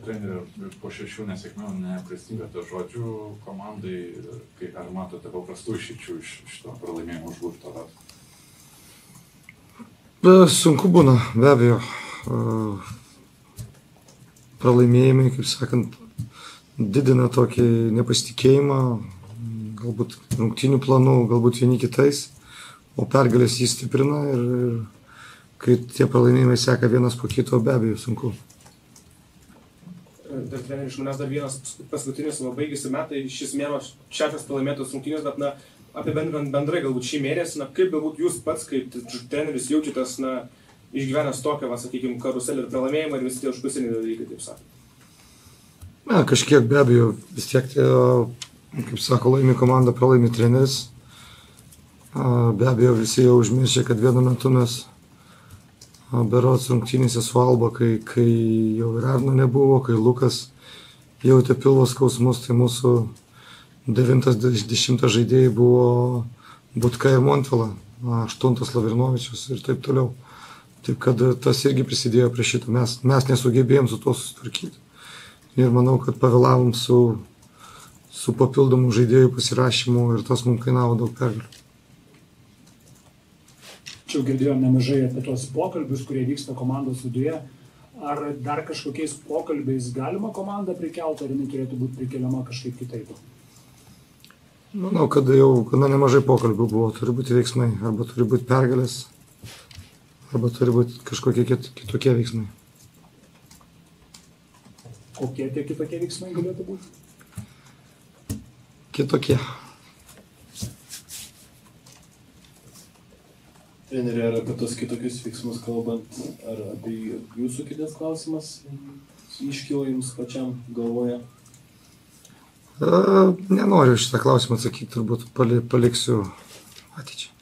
Treneri, po 6 nesėkmių nepristygate žodžių komandai, ar matote paprastų išeičių iš šito pralaimėjimo užburto? Sunku būna, be abejo. Pralaimėjimai, kaip sakant, didina tokį nepasitikėjimą, galbūt rungtynių planų, galbūt vieni kitais, o pergalės jį stiprina ir kai tie pralaimėjimai seka vienas po kito, be abejo, sunku. Dar treneri, iš manęs dar vienas paskutinis, baigėsi metai, šis mėnuo 6 pralaimėtos rungtynės, bet apibendrinant bendrai galbūt šį mėnesį, kaip galbūt jūs pats kaip treneris jaučiatės, išgyvenęs tokią, sakykime, karuselį ir pralaimėjimą ir visi tie užkusiniai dalykai, taip sakant? Kažkiek be abejo, vis tiek, kaip sako, laimi komanda, pralaimi treneris. Be abejo, visi jau užmiršė, kad vienu metu mes berods rungtynėse su Alba, kai jau ir Arno nebuvo, kai Lukas jautė pilvo skausmus, tai mūsų 9-10 žaidėjai buvo Butka ir Montvila, 8 Lavrinovičius ir taip toliau. Taip kad tas irgi prisidėjo prie šito. Mes nesugebėjom su to susitvarkyti. Ir manau, kad pavėlavom su papildomų žaidėjų pasirašymu ir tas mums kainavo daug pergalių. Čia girdėjom nemažai apie tos pokalbius, kurie vyksta komandos viduje. Ar dar kažkokiais pokalbiais galima komandą prikelti, ar jinai turėtų būti prikeliama kažkaip kitaip? Manau, kad jau gana nemažai pokalbių buvo. Turi būti veiksmai. Arba turi būti pergalės, arba turi būti kažkokie kitokie veiksmai. Kokie tie kitokie veiksmai galėtų būti? Kitokie. Treneri, ar apie tos kitokius veiksmus kalbant, ar apie jūsų kėdės klausimas iškilo jums pačiam galvoje? Nenoriu šitą klausimą atsakyti, turbūt paliksiu ateičiai.